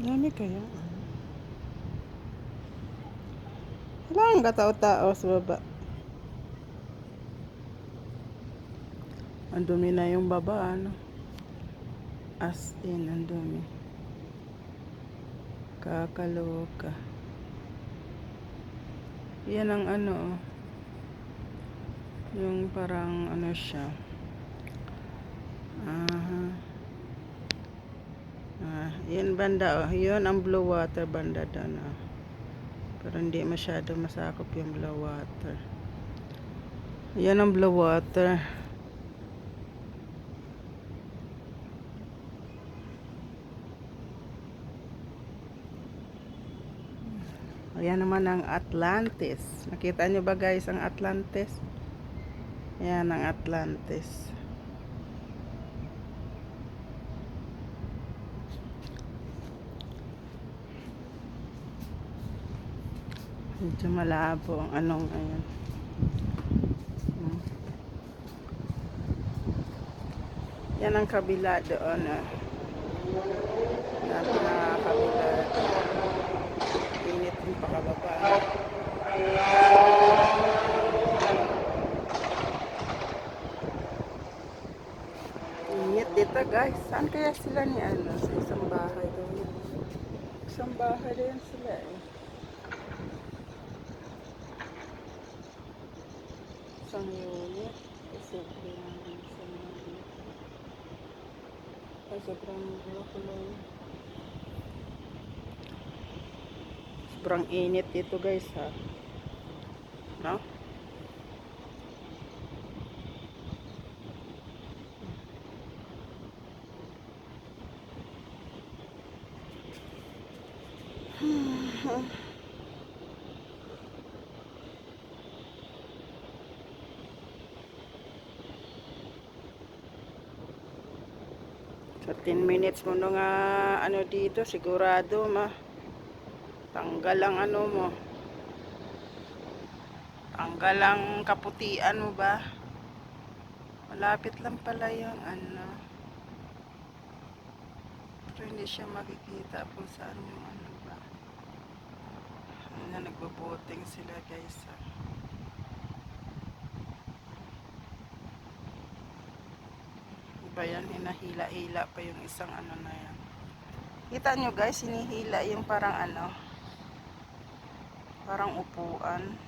Dami kaya. Wala ang katao-tao sa baba. Ang dumi na yung baba, ano? As in, ang dumi. Kakaloka. Yan ang ano, oh. Yung parang ano siya. Aha. Yan banda, oh. Yun ang blue water banda doon, oh. Pero hindi masyado masakop yung blue water. Yan ang blue water. Ayan naman ang Atlantis. Nakita nyo ba guys ang Atlantis? Ayan ang Atlantis. Medyo malabo ang anong ayan. Yan ang kabila doon. Yan ang kabila. Init yung pakababa. Init dito guys. Saan kaya sila ni ano? Sa isang bahay doon. Isang bahay doon sila eh. Isang unit. Sobrang sobrang init dito guys ha. No? Sa 10 minutes mo nga ano dito sigurado tanggal ang ano mo, tanggal ang kaputian mo ba. Malapit lang pala yung ano, pero hindi siya makikita kung saan yung ano ba. Nagbo-boating sila guys ha. Iba yan, hinahila-hila pa yung isang ano na yan. Kita nyo guys, hinihila yung parang ano, parang upuan.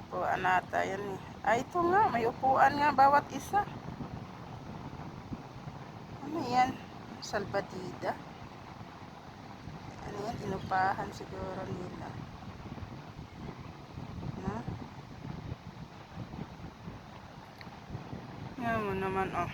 Upuan nata yan eh. Ay ito nga, may upuan nga bawat isa. Ano yan? Salbadida. Ano yan? Inupahan siguro nila. No? Yan mo naman oh.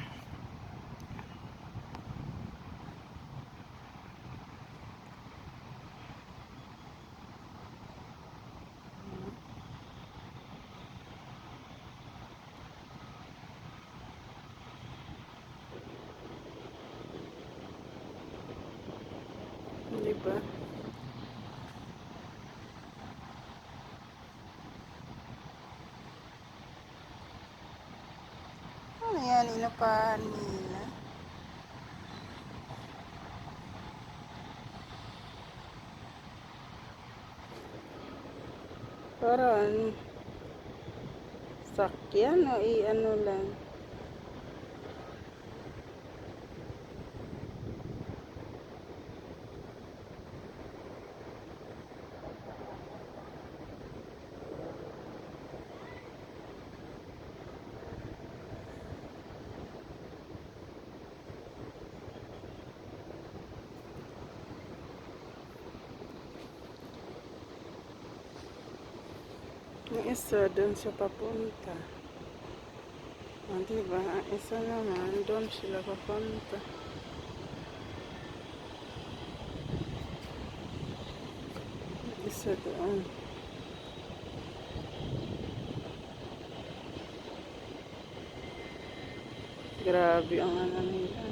Diba? Ano yan? Inupahan nila. Parang sakyan o i-ano lang. Yung isa doon sa papunta. Diba? Ang isa naman doon sila papunta. Isa doon. Grabe ang ano nila.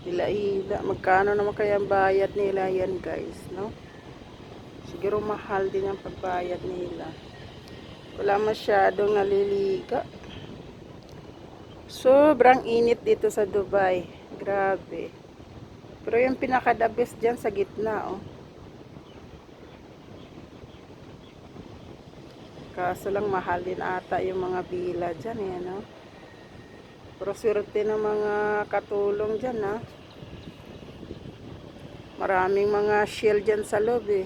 Hila-hila. Magkano naman kaya ang bayad nila yan guys, no? Siguro mahal din ang pagbayad nila. Wala masyadong naliliga. Sobrang init dito sa Dubai. Grabe. Pero yung pinaka the best dyan sa gitna, oh. Kaso lang mahal din ata yung mga bila dyan, eh, no? Pero swerte ng mga katulong dyan, ha? Maraming mga shell dyan sa loob, eh.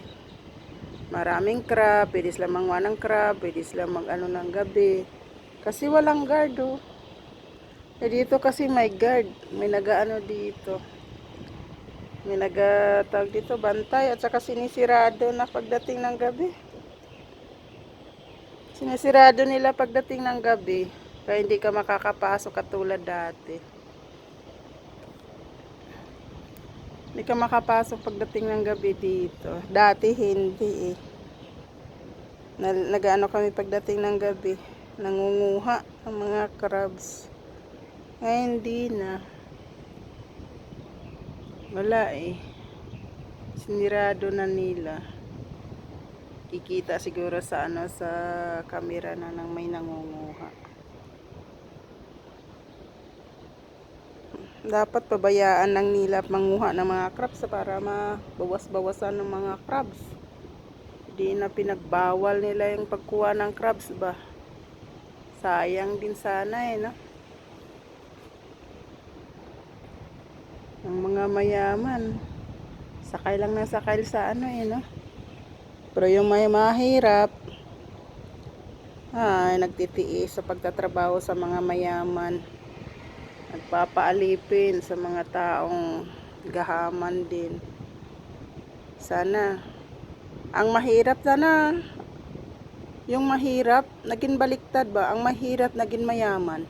Maraming crab, pwede sila mangwa ng crab, pwede sila mag-ano ng gabi. Kasi walang guard, oh. Eh, dito kasi may guard. May nagaano dito. May nagatawag dito, bantay. At saka sinisirado na pagdating ng gabi. Sinisirado nila pagdating ng gabi. Kaya hindi ka makakapasok katulad dati. Hindi ka makapasok pagdating ng gabi dito. Dati hindi, eh. Nag-ano kami pagdating ng gabi. Nangunguha ang mga crabs. Ngayon hindi na. Wala, eh. Sinirado na nila. Kikita siguro sa ano, sa camera na nang may nangunguha. Dapat pabayaan ng nila manguha ng mga crabs para mabawas-bawasan ng mga crabs. Hindi na pinagbawal nila yung pagkuha ng crabs ba. Sayang din sana, eh, no? Ang mga mayaman, sakay lang na sakay sa ano, eh, no? Pero yung may mahirap, ay nagtitiis sa pagtatrabaho sa mga mayaman. Nagpapaalipin sa mga taong gahaman din. Sana ang mahirap sana, yung mahirap naging baliktad ba? Ang mahirap naging mayaman.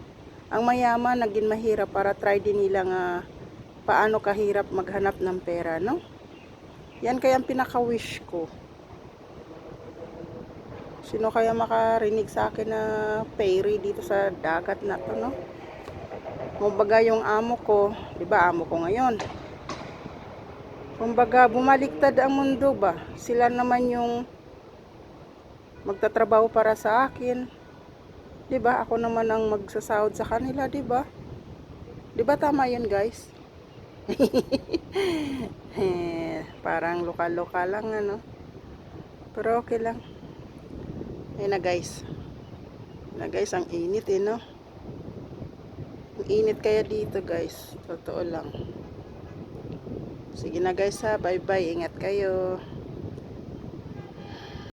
Ang mayaman naging mahirap para try din nila nga paano kahirap maghanap ng pera, no? Yan kaya ang pinaka-wish ko. Sino kaya makarinig sa akin na ferry dito sa dagat na to, no? Kumbaga yung amo ko, 'di ba amo ko ngayon? Kumbaga bumaliktad ang mundo ba? Sila naman yung magtatrabaho para sa akin. 'Di ba? Ako naman ang magsasahod sa kanila, 'di ba? 'Di ba tama 'yun, guys? Parang lokal-lokal lang ano. Pero okay lang. Ayun na, guys. Na guys, ang init, eh, no? Ang init kaya dito, guys. Totoo lang. Sige na, guys, ha. Bye-bye. Ingat kayo.